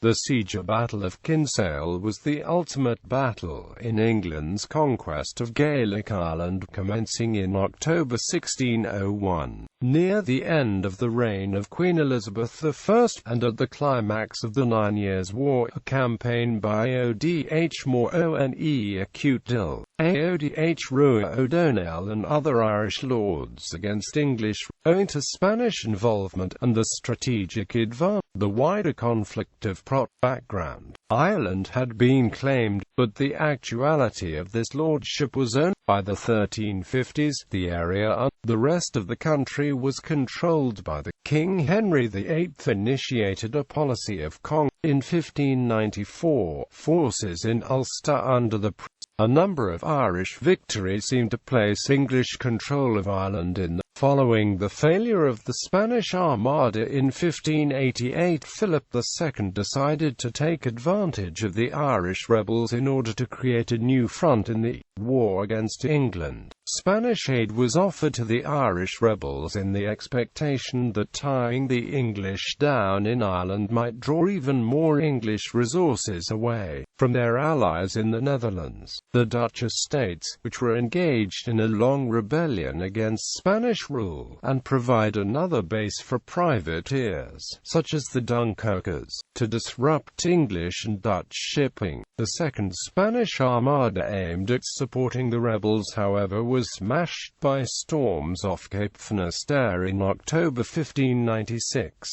The siege or Battle of Kinsale was the ultimate battle in England's conquest of Gaelic Ireland, commencing in October 1601, near the end of the reign of Queen Elizabeth I, and at the climax of the 9 Years' War, a campaign by Aodh Mór Ó Néill, Aodh Rua Ó Dónaill and other Irish lords against English, owing to Spanish involvement and the strategic advantage. The wider conflict of background. Ireland had been claimed, but the actuality of this lordship was owned by the 1350s. The area and the rest of the country was controlled by the King. Henry VIII initiated a policy of conquest. In 1594, forces in Ulster under the a number of Irish victories seemed to place English control of Ireland in the following the failure of the Spanish Armada in 1588, Philip II decided to take advantage of the Irish rebels in order to create a new front in the war against England. Spanish aid was offered to the Irish rebels in the expectation that tying the English down in Ireland might draw even more English resources away from their allies in the Netherlands. The Dutch estates, which were engaged in a long rebellion against Spanish rule, and provide another base for privateers, such as the Dunkirkers, to disrupt English and Dutch shipping. The Second Spanish Armada aimed at supporting the rebels, however, was smashed by storms off Cape Finisterre in October 1596.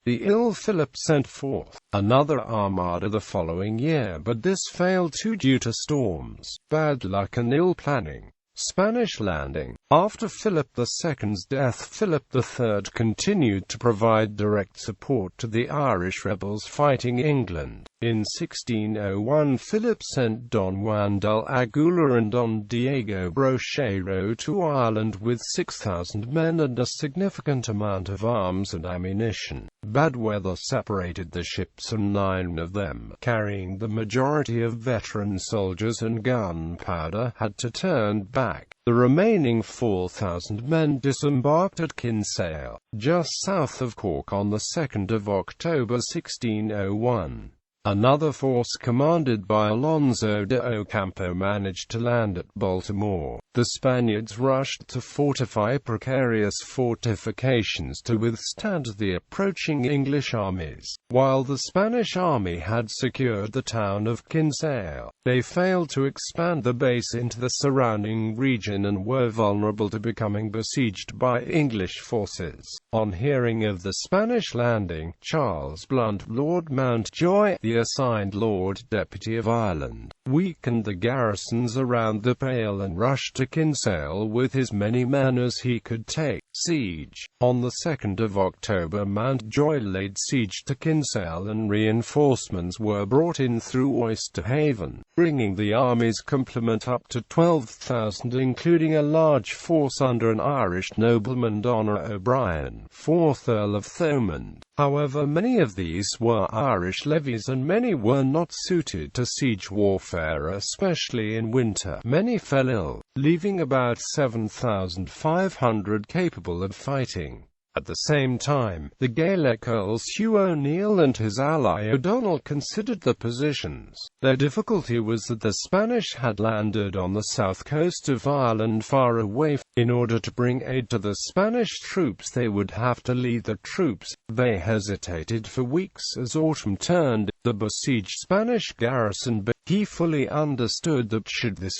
The ill Philip sent forth another armada the following year, but this failed too due to storms, bad luck and ill planning. Spanish landing. After Philip II's death, Philip III continued to provide direct support to the Irish rebels fighting England. In 1601, Philip sent Don Juan del Aguilar and Don Diego Brochero to Ireland with 6,000 men and a significant amount of arms and ammunition. Bad weather separated the ships, and 9 of them, carrying the majority of veteran soldiers and gunpowder, had to turn back. The remaining 4,000 men disembarked at Kinsale, just south of Cork, on the 2nd of October 1601. Another force commanded by Alonso de Ocampo managed to land at Baltimore. The Spaniards rushed to fortify precarious fortifications to withstand the approaching English armies. While the Spanish army had secured the town of Kinsale, they failed to expand the base into the surrounding region and were vulnerable to becoming besieged by English forces. On hearing of the Spanish landing, Charles Blount, Lord Mountjoy, the assigned Lord Deputy of Ireland, weakened the garrisons around the Pale and rushed to Kinsale with as many men as he could take. Siege. On the 2nd of October, Mountjoy laid siege to Kinsale and reinforcements were brought in through Oyster Haven, bringing the army's complement up to 12,000, including a large force under an Irish nobleman, Donogh O'Brien, 4th Earl of Thomond. However, many of these were Irish levies and many were not suited to siege warfare, especially in winter. Many fell ill, leaving about 7,500 capable of fighting. At the same time, the Gaelic Earls Hugh O'Neill and his ally O'Donnell considered the positions. Their difficulty was that the Spanish had landed on the south coast of Ireland far away. In order to bring aid to the Spanish troops, they would have to lead the troops. They hesitated for weeks as autumn turned. The besieged Spanish garrison, but he fully understood that should this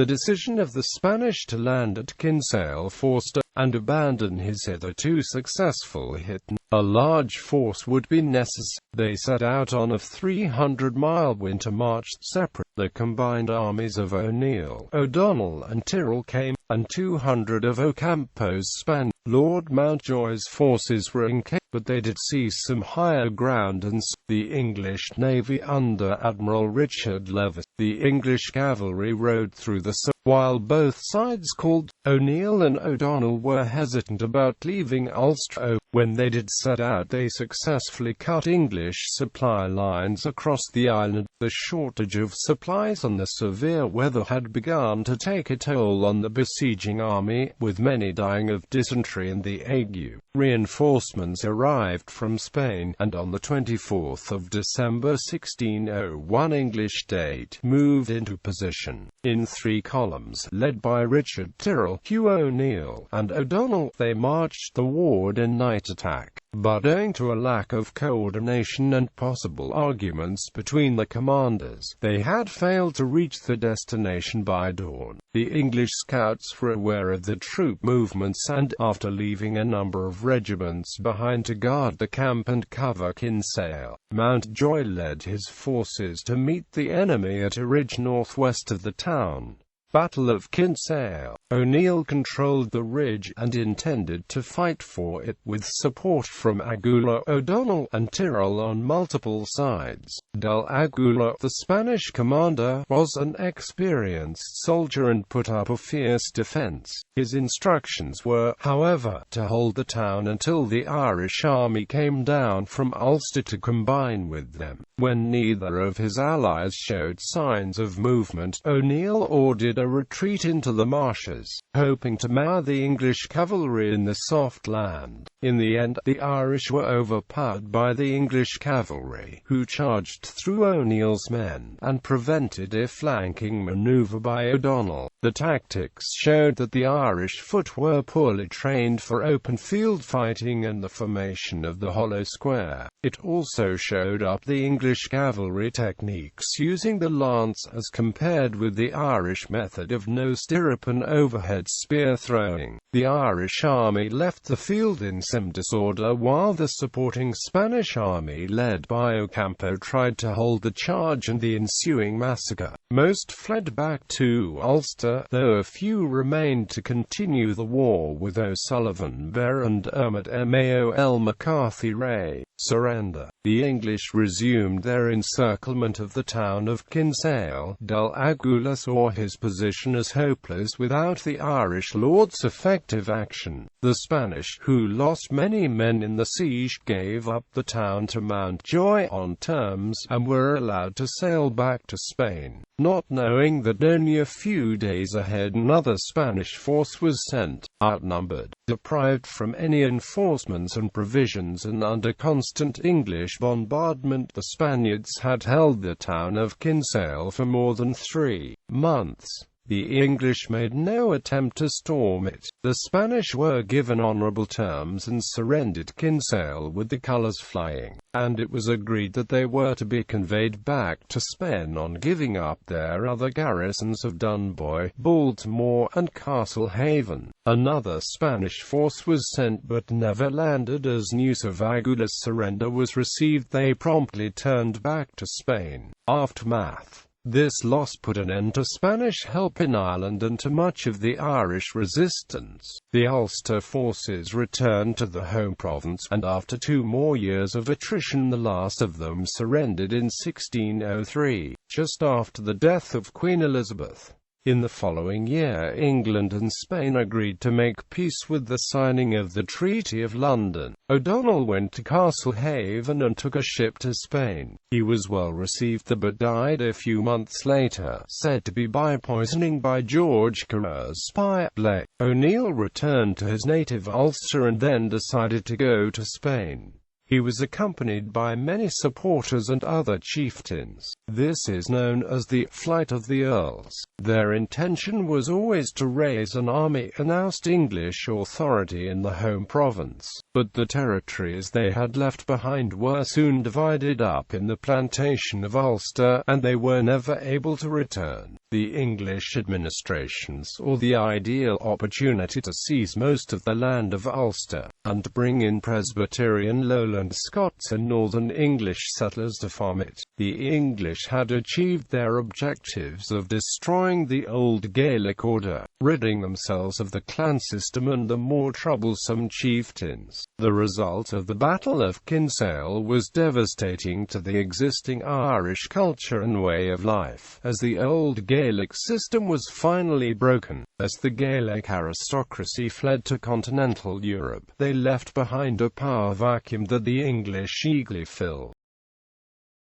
the decision of the Spanish to land at Kinsale forced and abandon his hitherto successful hit, a large force would be necessary. They set out on a 300-mile winter march separate. The combined armies of O'Neill, O'Donnell and Tyrrell came, and 200 of Ocampo's Spanish. Lord Mountjoy's forces were incapable, but they did seize some higher ground and the English navy under Admiral Richard Levis. The English cavalry rode through the while both sides called. O'Neill and O'Donnell were hesitant about leaving Ulster. When they did set out, they successfully cut English supply lines across the island. The shortage of supplies and the severe weather had begun to take a toll on the besieging army, with many dying of dysentery and the ague. Reinforcements arrived arrived from Spain, and on the 24th of December 1601 English date, moved into position. In 3 columns, led by Richard Tyrrell, Hugh O'Neill, and O'Donnell, they marched the ward in night attack. But owing to a lack of coordination and possible arguments between the commanders, they had failed to reach the destination by dawn. The English scouts were aware of the troop movements and, after leaving a number of regiments behind to guard the camp and cover Kinsale, Mountjoy led his forces to meet the enemy at a ridge northwest of the town. Battle of Kinsale. O'Neill controlled the ridge, and intended to fight for it, with support from Aodh O'Dónaill and Tyrrell on multiple sides. Aodh, the Spanish commander, was an experienced soldier and put up a fierce defense. His instructions were, however, to hold the town until the Irish army came down from Ulster to combine with them. When neither of his allies showed signs of movement, O'Neill ordered a retreat into the marshes, hoping to mar the English cavalry in the soft land. In the end, the Irish were overpowered by the English cavalry, who charged through O'Neill's men, and prevented a flanking maneuver by O'Donnell. The tactics showed that the Irish foot were poorly trained for open field fighting and the formation of the hollow square. It also showed up the English cavalry techniques using the lance as compared with the Irish method of no stirrup and overhead spear throwing. The Irish army left the field in some disorder while the supporting Spanish army led by Ocampo tried to hold the charge and the ensuing massacre. Most fled back to Ulster, though a few remained to continue the war with O'Sullivan Bear and Maol McCarthy Ray. Surrender. The English resumed their encirclement of the town of Kinsale. Aodh saw his position as hopeless without the Irish lord's effective action. The Spanish, who lost many men in the siege, gave up the town to Mountjoy on terms, and were allowed to sail back to Spain, not knowing that only a few days ahead another Spanish force was sent. Outnumbered, deprived from any enforcements and provisions, and under constant English bombardment, the Spaniards had held the town of Kinsale for more than 3 months. The English made no attempt to storm it. The Spanish were given honorable terms and surrendered Kinsale with the colors flying, and it was agreed that they were to be conveyed back to Spain on giving up their other garrisons of Dunboy, Baltimore, and Castlehaven. Another Spanish force was sent but never landed. As news of Aodh's surrender was received, they promptly turned back to Spain. Aftermath. This loss put an end to Spanish help in Ireland and to much of the Irish resistance. The Ulster forces returned to the home province, and after 2 more years of attrition the last of them surrendered in 1603, just after the death of Queen Elizabeth. In the following year, England and Spain agreed to make peace with the signing of the Treaty of London. O'Donnell went to Castlehaven and took a ship to Spain. He was well received but died a few months later, said to be by poisoning by George Carer's spy, Blake. O'Neill returned to his native Ulster and then decided to go to Spain. He was accompanied by many supporters and other chieftains. This is known as the Flight of the Earls. Their intention was always to raise an army and oust English authority in the home province. But the territories they had left behind were soon divided up in the plantation of Ulster, and they were never able to return. The English administration saw the ideal opportunity to seize most of the land of Ulster, and bring in Presbyterian Lowland Scots and Northern English settlers to farm it. The English had achieved their objectives of destroying the old Gaelic order, ridding themselves of the clan system and the more troublesome chieftains. The result of the Battle of Kinsale was devastating to the existing Irish culture and way of life, as the old Gaelic system was finally broken. As the Gaelic aristocracy fled to continental Europe, they left behind a power vacuum that the English eagerly filled.